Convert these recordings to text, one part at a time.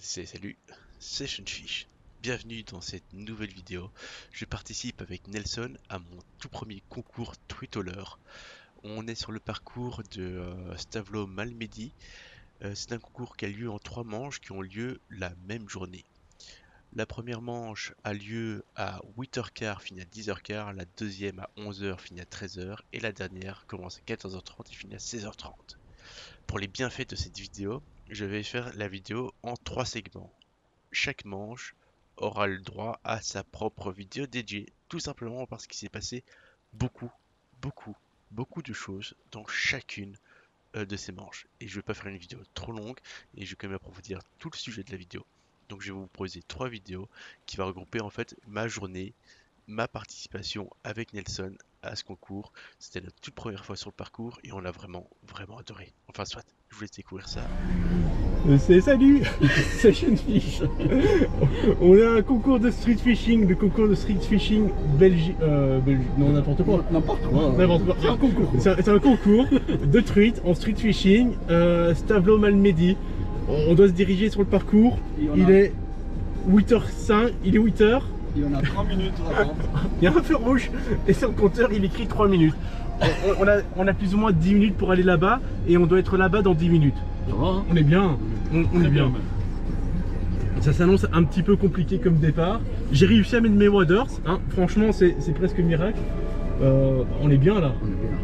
Salut, c'est Shunfish. Bienvenue dans cette nouvelle vidéo. Je participe avec Nelson à mon tout premier concours Tweetoler. On est sur le parcours de Stavlo Malmedy. C'est un concours qui a lieu en 3 manches qui ont lieu la même journée. La première manche a lieu à 8h15, finit à 10h15. La deuxième à 11h, finit à 13h. Et la dernière commence à 14h30 et finit à 16h30. Pour les bienfaits de cette vidéo, je vais faire la vidéo en 3 segments. Chaque manche aura le droit à sa propre vidéo dédiée, tout simplement parce qu'il s'est passé beaucoup, beaucoup, beaucoup de choses dans chacune de ces manches. Et je ne vais pas faire une vidéo trop longue et je vais quand même approfondir tout le sujet de la vidéo. Donc je vais vous proposer 3 vidéos qui va regrouper en fait ma journée, ma participation avec Nelson à ce concours. C'était notre toute première fois sur le parcours et on l'a vraiment, vraiment adoré. Enfin soit, je vous laisse découvrir ça. Salut, c'est Shunfish. On a un concours de street fishing, Belgique. Non, n'importe quoi. N'importe quoi. N'importe quoi. C'est un concours. C'est un concours de truite en street fishing, Stavlo Malmedy. On doit se diriger sur le parcours. Il est 8h05, il est 8h. Il y en a 3 minutes avant. Il y a un feu rouge et sur le compteur il écrit 3 minutes. On a plus ou moins 10 minutes pour aller là-bas et on doit être là-bas dans 10 minutes. Ça va, hein? On est bien, on est bien. même. Ça s'annonce un petit peu compliqué comme départ. J'ai réussi à mettre mes waders, hein. Franchement c'est presque miracle. On est bien là,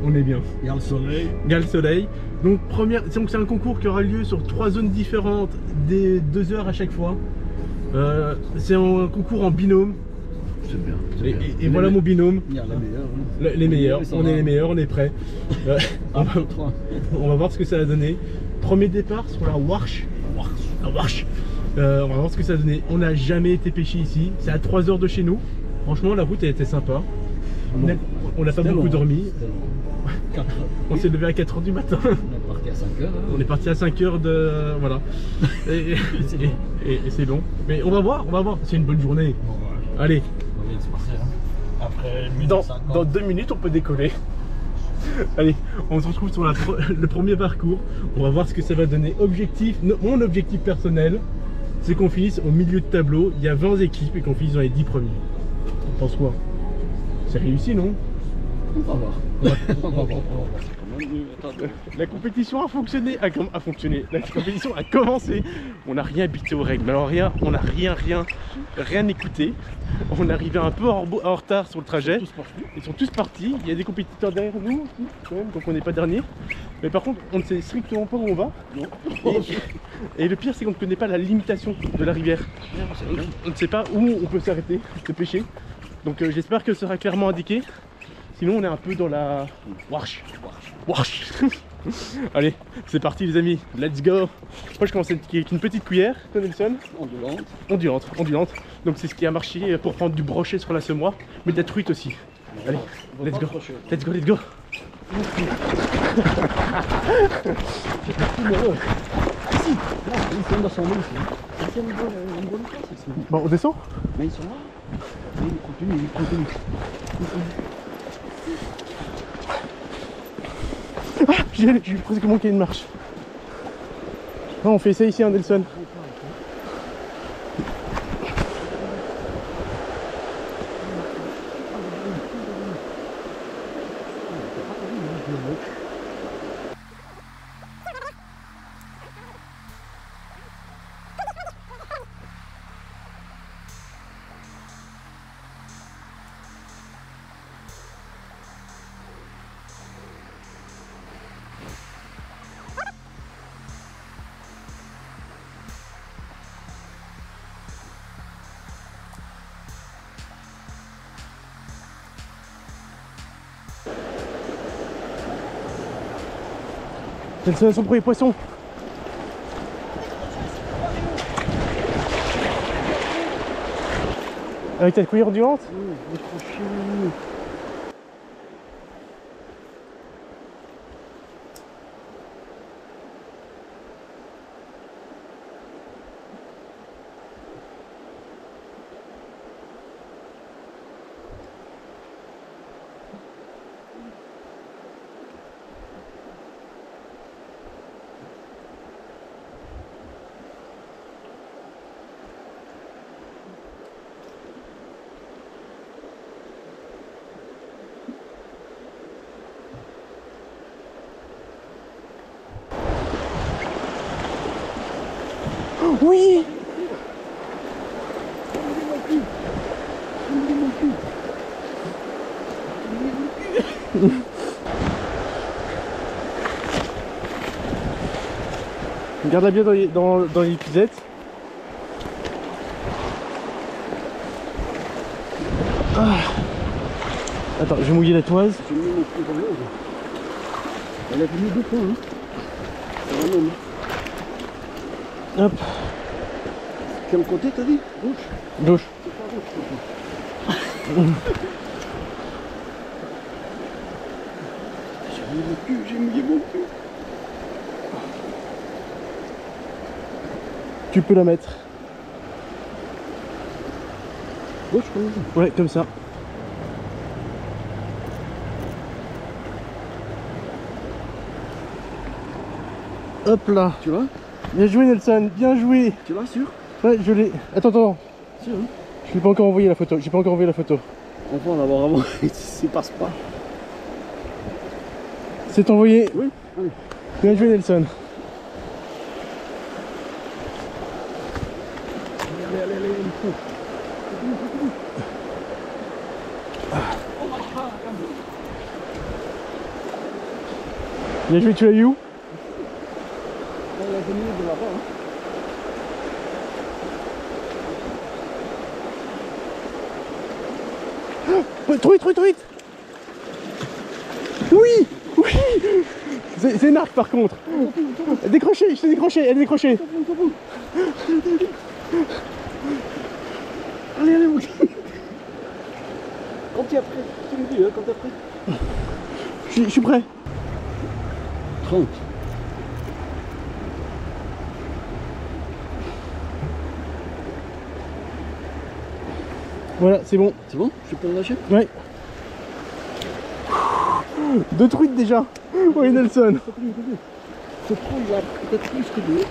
on est bien. Il y a le soleil. Il y a le soleil. Donc c'est un concours qui aura lieu sur 3 zones différentes, des 2 heures à chaque fois. C'est un concours en binôme. C'est bien. C'est bien. Et voilà mon binôme. Il y a les meilleurs. Hein. Les meilleurs, Oui, ça on va. est les meilleurs, on est prêts. Trois. On va voir ce que ça va donner. Premier départ sur la Warsh. La Warsh. On va voir ce que ça va donner. On n'a jamais été pêcher ici. C'est à 3 heures de chez nous. Franchement, la route elle était sympa. On n'a pas beaucoup dormi. On s'est levé à 4 heures du matin. On est parti à 5 heures. Hein. On est parti à 5 heures de. Voilà. Et c'est long. Mais on va voir. C'est une bonne journée. Bon, ouais. Allez. On vient de se passer. Hein. Après 1 minute Dans 50. 2 minutes, on peut décoller. Allez, on se retrouve sur le premier parcours. On va voir ce que ça va donner. Mon objectif personnel, c'est qu'on finisse au milieu de tableau. Il y a 20 équipes et qu'on finisse dans les 10 premiers. On pense quoi? C'est réussi, non? On va voir. On va voir. La compétition a fonctionné, La compétition a commencé. On n'a rien habité aux règles. Mais alors on n'a rien écouté. On est arrivé un peu en retard sur le trajet. Ils sont tous partis. Il y a des compétiteurs derrière nous aussi, quand même, donc on n'est pas dernier. Mais par contre, on ne sait strictement pas où on va. Et le pire, c'est qu'on ne connaît pas la limitation de la rivière. On ne sait pas où on peut s'arrêter de pêcher. Donc j'espère que ce sera clairement indiqué. Sinon, on est un peu dans la Warsh. Allez, c'est parti les amis, let's go. Moi je commence avec une petite cuillère, toi Nelson. Ondulante. Donc c'est ce qui a marché pour prendre du brochet sur la semoie, mais de la truite aussi. Allez, let's go. Ils sont dans son eau ici. C'est une bonne place ici. Bon, on descend. Mais ils sont là. Et ils continuent. Ah, j'ai presque manqué une marche. Non, on fait ça ici, hein, Nelson. Nelson a son premier poisson. Avec ta cuillère ondulante. Oui. Garde-la bien dans les épisettes. Ah. Attends, je vais mouiller la toise. J'ai mis mon pied dans l'eau. Elle a mis 2 points. Hein. C'est la même. Hop. Quel côté t'as dit? Gauche. Gauche. C'est pas gauche. J'ai mis le cul, j'ai mouillé mon cul. Tu peux la mettre. Gauche comme ça. Ouais, comme ça. Hop là. Tu vois? Bien joué Nelson, bien joué. Tu vois, sûr? Ouais, je l'ai. Attends. Sûr, hein? Je l'ai pas encore envoyé la photo. J'ai pas encore envoyé la photo. On va en avoir avant. Ça passe pas. C'est envoyé. Oui. Allez. Bien joué Nelson. Allez, il faut. Bien joué, tu l'as eu où? On l'a venu de là-bas. Hein. Trop vite. Oui. C'est une arc par contre. Décroché, je t'ai décroché, elle est décrochée. Allez, mon gars. Quand tu es prêt, tu me dis, hein, quand tu es prêt. Je suis prêt. 30. Voilà, c'est bon. C'est bon? Je peux le lâcher? Ouais. 2 truites déjà. Oui Nelson. Ce trou il a peut-être plus que 2.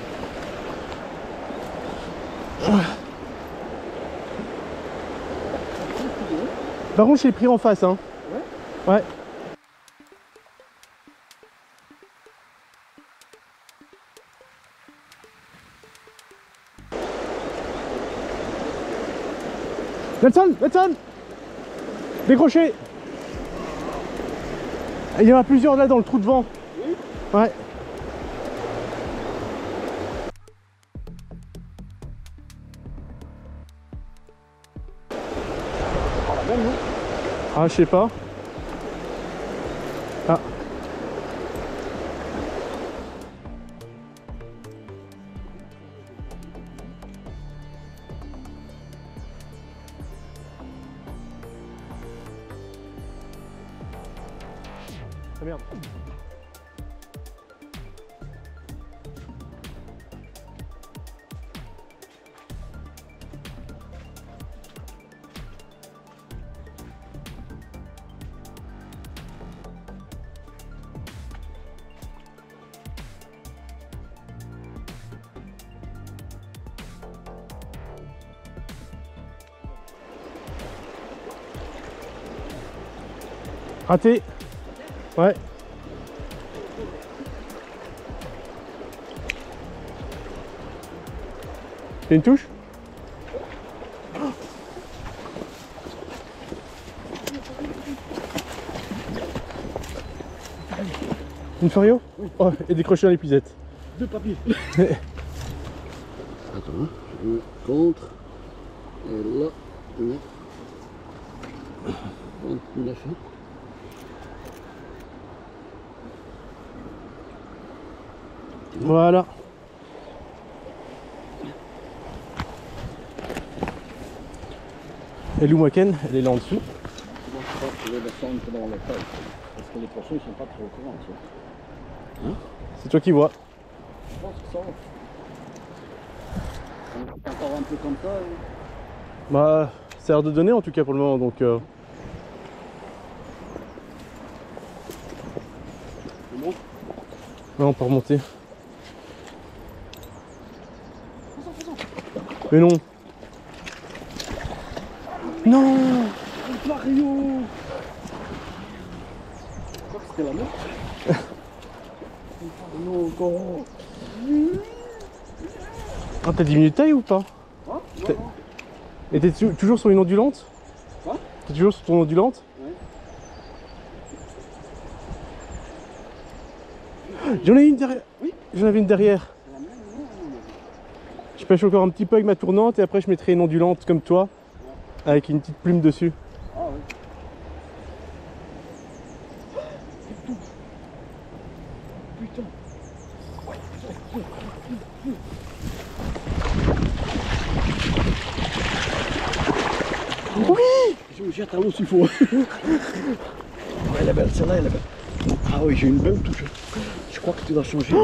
Par contre, je l'ai pris en face, hein. Ouais. Ouais. Nelson décroché. Il y en a plusieurs là dans le trou de vent. Oui. Ouais. Ah, je sais pas. Ah. Ah merde. Raté. Ouais. C'est une touche? Une Fario? Oui. Oh, et décroché dans l'épuisette. 2 papiers. Attends, hein. Je contre. Et là, 29. Voilà. Et Lou Maken, elle est là en dessous. Moi, je pense que je vais descendre dans les feuilles. Parce que les poissons, ils sont pas trop au courant, tu vois. Hein? C'est toi qui vois. Je pense que ça va. On fait encore un peu comme ça. Bah, ça a l'air de donner en tout cas pour le moment, donc... C'est bon? Ouais, on peut remonter. Mais non. Non. Mario! Je crois que c'était la mort. Non, encore. Ah, t'as diminué de taille ou pas? Hein? T'es- Non, non. Et t'es toujours sur une ondulante? Quoi? T'es toujours sur ton ondulante? Ouais. J'en ai une derrière. Oui. J'en avais une derrière. C'est la même, non, non. Je pêche encore un petit peu avec ma tournante et après je mettrai une ondulante comme toi avec une petite plume dessus. Ah oui. Putain. Oui. Je me jette à l'eau s'il faut. Ah, elle est belle, celle-là elle est belle. Ah oui, j'ai une belle touche. Je crois que tu l'as changé.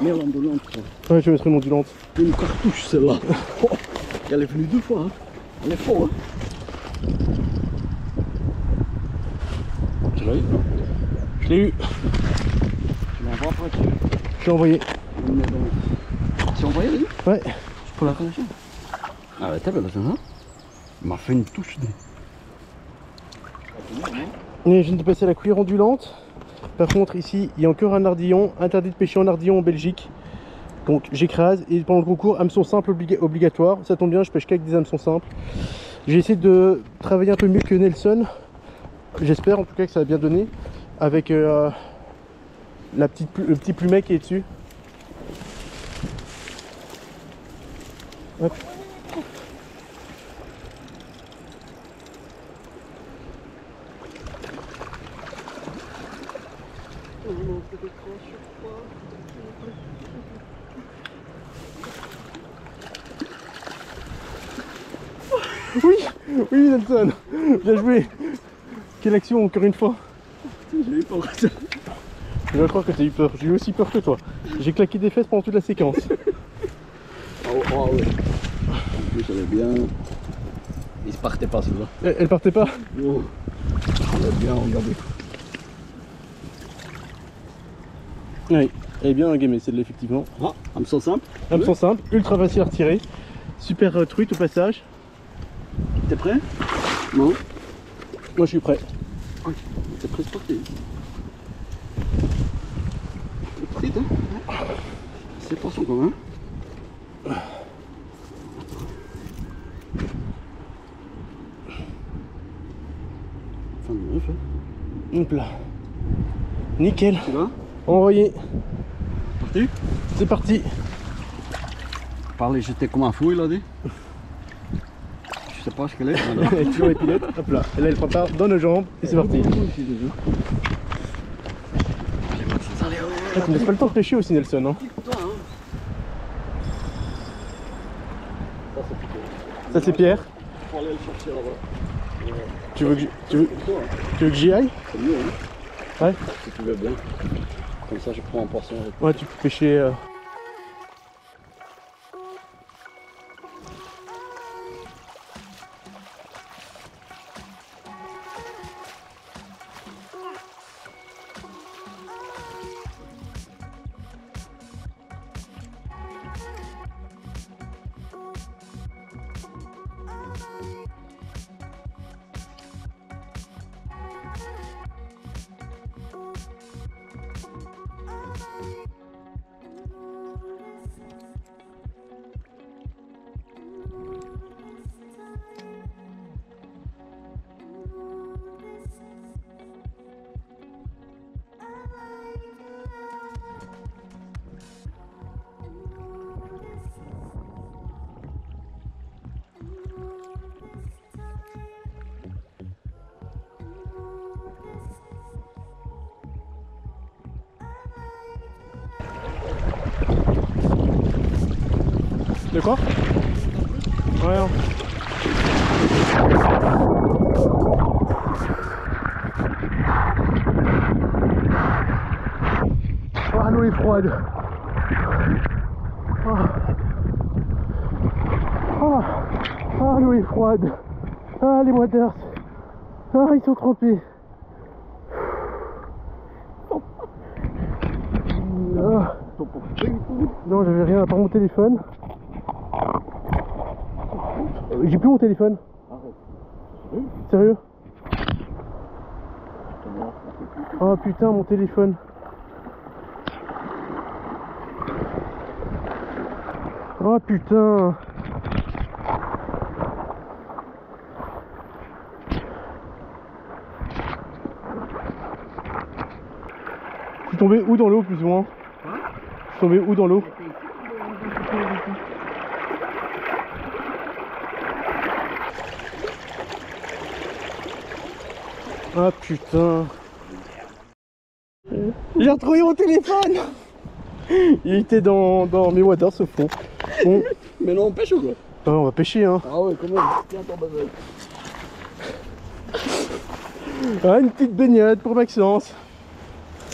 Merde, ondulante. Ouais, je vais mettre une ondulante. Une cartouche celle-là. Oh, elle est venue 2 fois. Hein. Elle est forte. Hein. Tu l'as eu? Je l'ai eu. Tu l'envoies après. Je l'ai envoyé. Tu as envoyé lui? Ouais. Je peux la connaître. Ah ouais, t'es belle celle-là. Il m'a fait une touche. Et je viens de passer la cuillère ondulante. Par contre ici il y a encore un ardillon. Interdit de pêcher en ardillon en Belgique. Donc j'écrase et pendant le concours hameçon simple obligatoire. Ça tombe bien, je pêche qu'avec des hameçons simples. J'ai essayé de travailler un peu mieux que Nelson. J'espère en tout cas que ça va bien donner. Avec le petit plumet qui est dessus. Hop. Oui, oui Nelson, bien joué. Quelle action encore une fois. J'ai eu peur. Je dois croire que tu as eu peur, j'ai eu aussi peur que toi. J'ai claqué des fesses pendant toute la séquence. Oh, oh oui. En plus elle est bien. Il se partait pas celui-là. Elle partait pas? Oh. Elle est bien regardée. Oui, elle est bien gamée celle-là effectivement. Ah, hameçon simple. Hameçon simple, ultra facile à retirer. Super truite au passage. T'es prêt? Non. Moi je suis prêt. Oui, t'es prêt parti. C'est petite, hein? C'est poisson quand même. Fin de neuf, hein? Hop là. Nickel. Tu vas? Envoyé. Parti? C'est parti. Parler, j'étais comme un fou, il a dit. Je sais pas ce qu'elle est. Elle est toujours les pilotes. Hop là. Et là elle prépare dans nos jambes et c'est parti. Ah, tu me laisses pas le temps de pêcher aussi Nelson hein. Ça c'est Pierre. Faut aller le chercher là-bas. Tu veux que j'y aille? C'est mieux, hein? Ouais. Si tu veux bien. Comme ça, je prends un poisson avec. Ouais, tu peux pêcher. De quoi? Ouais. Non. Ah, l'eau est froide. Ah, l'eau est froide. Ah, les waters. Ah, ils sont trempés. Ah. Non, j'avais rien à part mon téléphone. J'ai plus mon téléphone. Sérieux? Oh putain, mon téléphone. Oh putain. Je suis tombé où dans l'eau plus ou moins? Je suis tombé où dans l'eau? Ah putain. J'ai retrouvé mon téléphone. Il était dans mes waters au fond. Bon. Mais non, on pêche ou quoi? Ah, on va pêcher hein. Ah ouais, quand même. Tiens, ton bazar. Ah, une petite baignade pour Maxence.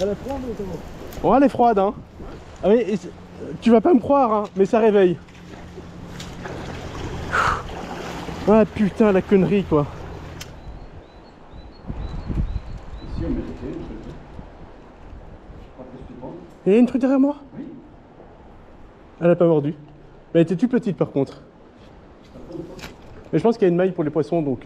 Elle est froide ou comment? Oh, elle est froide hein. Ah mais tu vas pas me croire hein, mais ça réveille. Ah putain la connerie quoi. Si, on méritait une truc. Pas plus tu penses? Il y a une truite derrière moi? Oui. Elle a pas mordu. Mais elle était toute petite par contre. Mais je pense qu'il y a une maille pour les poissons donc...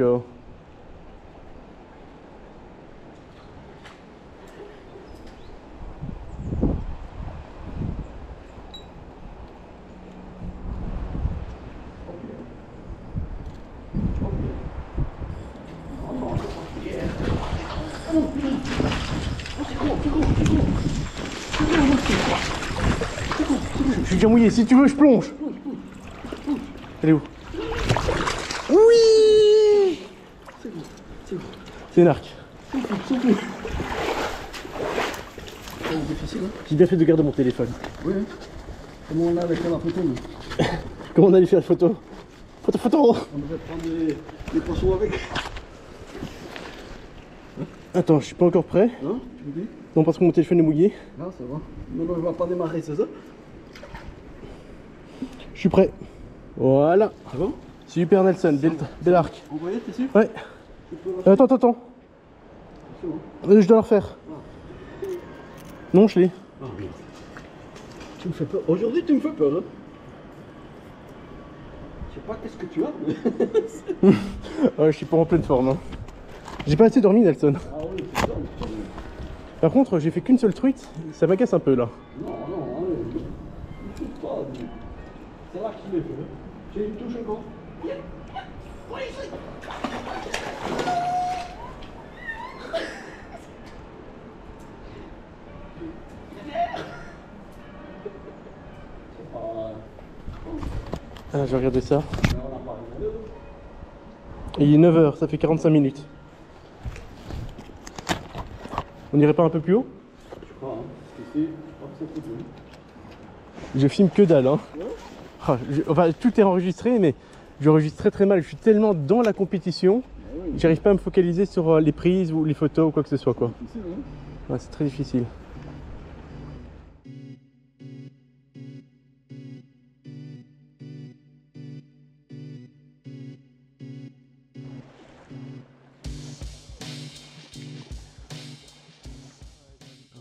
Je suis déjà mouillé, si tu veux je plonge. Elle est où? Oui. C'est une arc. J'ai bien fait de garder mon téléphone. Oui. Comment on a avec la photo nous? Comment on allait faire la photo? Photo. On devait prendre les poissons avec. Attends, je suis pas encore prêt. Hein? Tu me dis? Non parce que mon téléphone est mouillé. Non, ça va. Non, non, il va pas démarrer, c'est ça? Je suis prêt. Voilà. C'est bon? Super Nelson, bel arc. Envoyé, t'es sûr? Ouais. Attends. C'est bon. Je dois le refaire. Non, je l'ai. Ah merde. Tu me fais peur. Aujourd'hui, tu me fais peur. Hein? Je sais pas qu'est-ce que tu as. Ouais, je suis pas en pleine forme. Hein. J'ai pas assez dormi, Nelson. Ah oui, c'est ça. Par contre, j'ai fait qu'une seule truite. Ça m'agace un peu là. Non, allez. Ne shoot pas. C'est là qu'il est fait. J'ai une touche encore. Ah, je vais regarder ça. Il est 9h, ça fait 45 minutes. On irait pas un peu plus haut? Je crois, hein. Parce qu'ici, je crois que c'est tout bon. Je filme que dalle, hein. Ah, enfin, tout est enregistré, mais j'enregistre très mal. Je suis tellement dans la compétition, j'arrive pas à me focaliser sur les prises ou les photos ou quoi que ce soit, quoi. Ouais, c'est très difficile.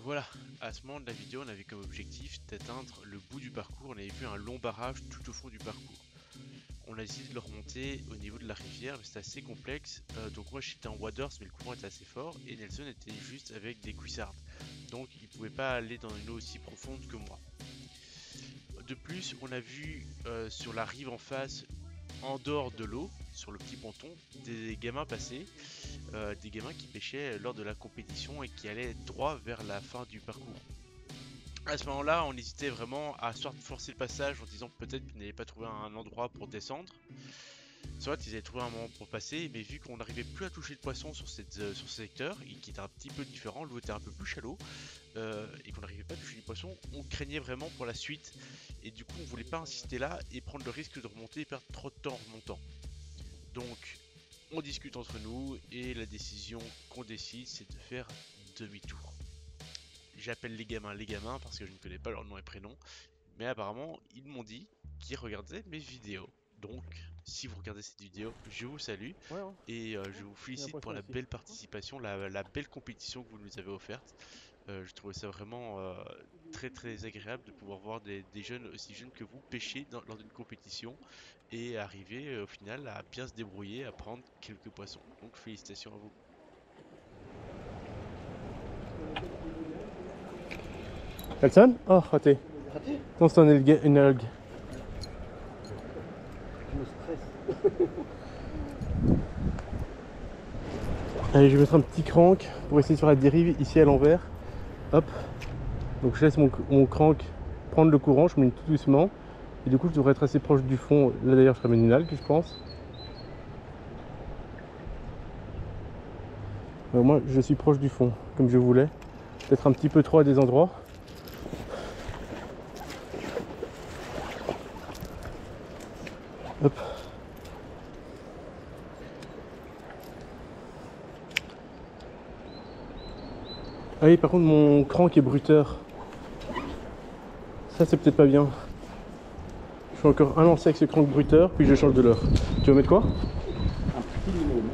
Voilà, à ce moment de la vidéo, on avait comme objectif d'atteindre le bout du parcours. On avait vu un long barrage tout au fond du parcours. On a décidé de le remonter au niveau de la rivière, mais c'était assez complexe. Donc moi j'étais en waders, mais le courant était assez fort, et Nelson était juste avec des cuissardes. Donc il pouvait pas aller dans une eau aussi profonde que moi. De plus, on a vu sur la rive en face, en dehors de l'eau, sur le petit ponton, des gamins passer, des gamins qui pêchaient lors de la compétition et qui allaient droit vers la fin du parcours. À ce moment-là, on hésitait vraiment à soit forcer le passage en disant peut-être qu'ils n'avaient pas trouvé un endroit pour descendre, soit ils avaient trouvé un moment pour passer, mais vu qu'on n'arrivait plus à toucher le poisson sur ce secteur, et qui était un petit peu différent, l'eau était un peu plus shallow, et qu'on n'arrivait pas à toucher du poisson, on craignait vraiment pour la suite, et du coup on voulait pas insister là et prendre le risque de remonter et perdre trop de temps en remontant. Donc on discute entre nous, et la décision qu'on décide, c'est de faire demi-tour. J'appelle les gamins parce que je ne connais pas leur nom et prénom, mais apparemment ils m'ont dit qu'ils regardaient mes vidéos. Donc si vous regardez cette vidéo, je vous salue, et je vous félicite pour la belle participation, la belle compétition que vous nous avez offerte. Je trouvais ça vraiment très agréable de pouvoir voir des jeunes aussi jeunes que vous pêcher lors d'une compétition et arriver au final à bien se débrouiller, à prendre quelques poissons. Donc félicitations à vous. Nelson? Oh, raté. Raté? Non, c'est une algue. me stresse. Allez, je vais mettre un petit crank pour essayer de faire la dérive ici à l'envers. Hop. Donc je laisse mon crank prendre le courant, je mets tout doucement. Et du coup, je devrais être assez proche du fond. Là d'ailleurs, je ramène une algue, je pense. Moi, je suis proche du fond, comme je voulais. Peut-être un petit peu trop à des endroits. Hop. Ah oui, par contre, mon crank est bruteur. Ça, c'est peut-être pas bien. Je fais encore un lancer avec ce crank bruteur, puis je change de leurre. Tu veux mettre quoi? Un petit minimum,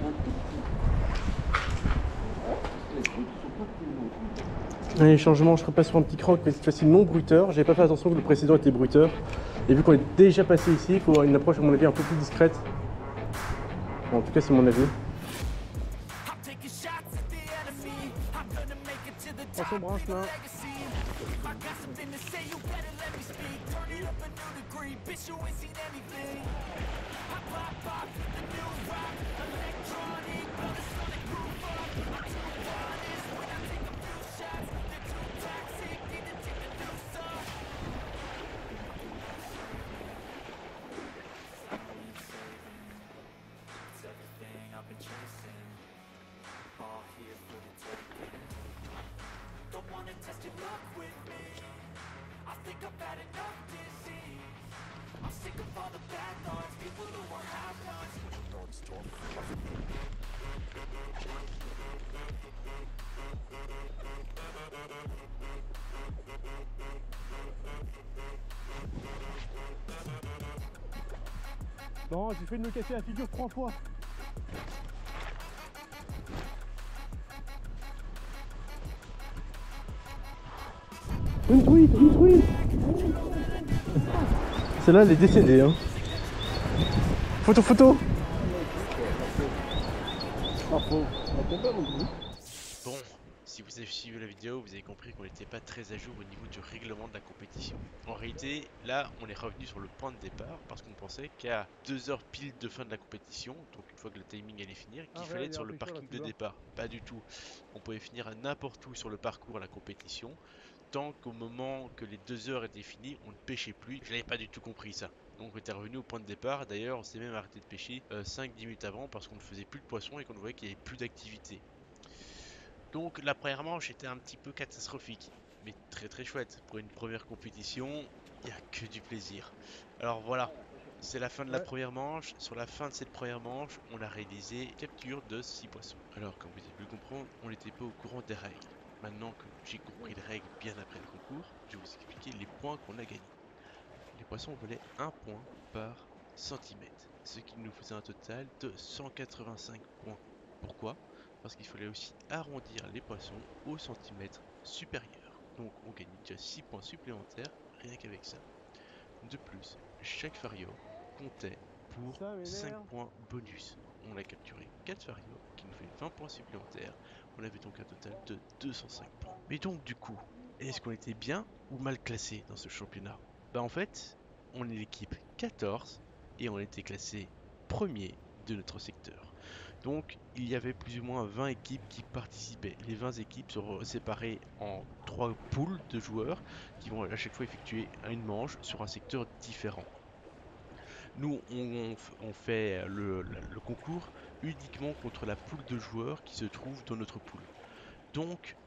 Allez, changement, je repasse sur un petit crank, mais cette fois-ci non bruteur. J'avais pas fait attention que le précédent était bruteur. Et vu qu'on est déjà passé ici, il faut avoir une approche à mon avis un peu plus discrète. Bon, en tout cas, c'est mon avis. Attention, branche là. Non, j'ai fait de me casser la figure 3 fois. Une truite, une truite. Celle-là, elle est décédée. Hein. Photo, photo. Bon, si vous avez suivi la vidéo, vous avez compris qu'on n'était pas très à jour au niveau du règlement de la compétition. En réalité, là, on est revenu sur le point de départ parce qu'on pensait qu'à 2 heures pile de fin de la compétition, donc une fois que le timing allait finir, qu'il fallait être sur le parking de départ. Pas du tout. On pouvait finir à n'importe où sur le parcours à la compétition, tant qu'au moment que les 2 heures étaient finies, on ne pêchait plus. Je n'avais pas du tout compris ça. Donc on était revenu au point de départ. D'ailleurs, on s'est même arrêté de pêcher 5-10 minutes avant parce qu'on ne faisait plus de poissons et qu'on voyait qu'il n'y avait plus d'activité. Donc la première manche était un petit peu catastrophique, mais très très chouette. Pour une première compétition, il n'y a que du plaisir. Alors voilà, c'est la fin de la première manche. Sur la fin de cette première manche, on a réalisé capture de 6 poissons. Alors comme vous avez pu le comprendre, on n'était pas au courant des règles. Maintenant que j'ai compris les règles bien après le concours, je vais vous expliquer les points qu'on a gagnés. Les poissons valaient 1 point par centimètre, ce qui nous faisait un total de 185 points. Pourquoi ? Parce qu'il fallait aussi arrondir les poissons au centimètre supérieur. Donc on gagne déjà 6 points supplémentaires rien qu'avec ça. De plus, chaque fario comptait pour 5 points bonus. On a capturé 4 farios qui nous fait 20 points supplémentaires. On avait donc un total de 205 points. Mais donc du coup, est-ce qu'on était bien ou mal classé dans ce championnat? Bah en fait, on est l'équipe 14 et on était classé premier de notre secteur. Donc il y avait plus ou moins 20 équipes qui participaient. Les 20 équipes sont séparées en 3 poules de joueurs qui vont à chaque fois effectuer une manche sur un secteur différent. Nous on fait le concours uniquement contre la poule de joueurs qui se trouve dans notre poule. Donc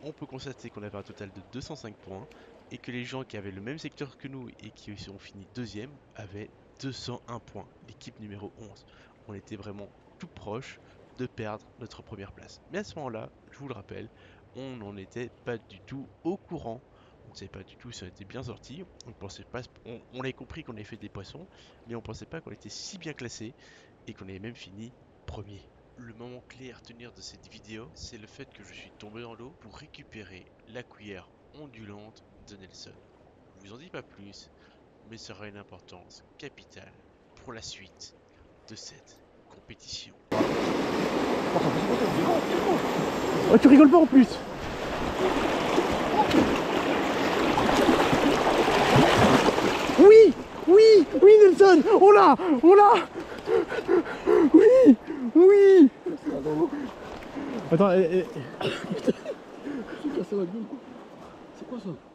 on peut constater qu'on avait un total de 205 points et que les gens qui avaient le même secteur que nous et qui ont fini deuxième avaient 201 points, l'équipe numéro 11. On était vraiment tout proche de perdre notre première place. Mais à ce moment-là, je vous le rappelle, on n'en était pas du tout au courant. On ne savait pas du tout si on était bien sorti. On pensait pas, on avait compris qu'on avait fait des poissons, mais on ne pensait pas qu'on était si bien classé et qu'on avait même fini premier. Le moment clé à retenir de cette vidéo, c'est le fait que je suis tombé dans l'eau pour récupérer la cuillère ondulante de Nelson. Je vous en dis pas plus, mais ça aura une importance capitale pour la suite de cette compétition. Oh, tu rigoles pas en plus. Oui, Oui, oui Nelson, on l'a. Oui, oui. Attends, J'ai cassé la gueule. C'est quoi ça?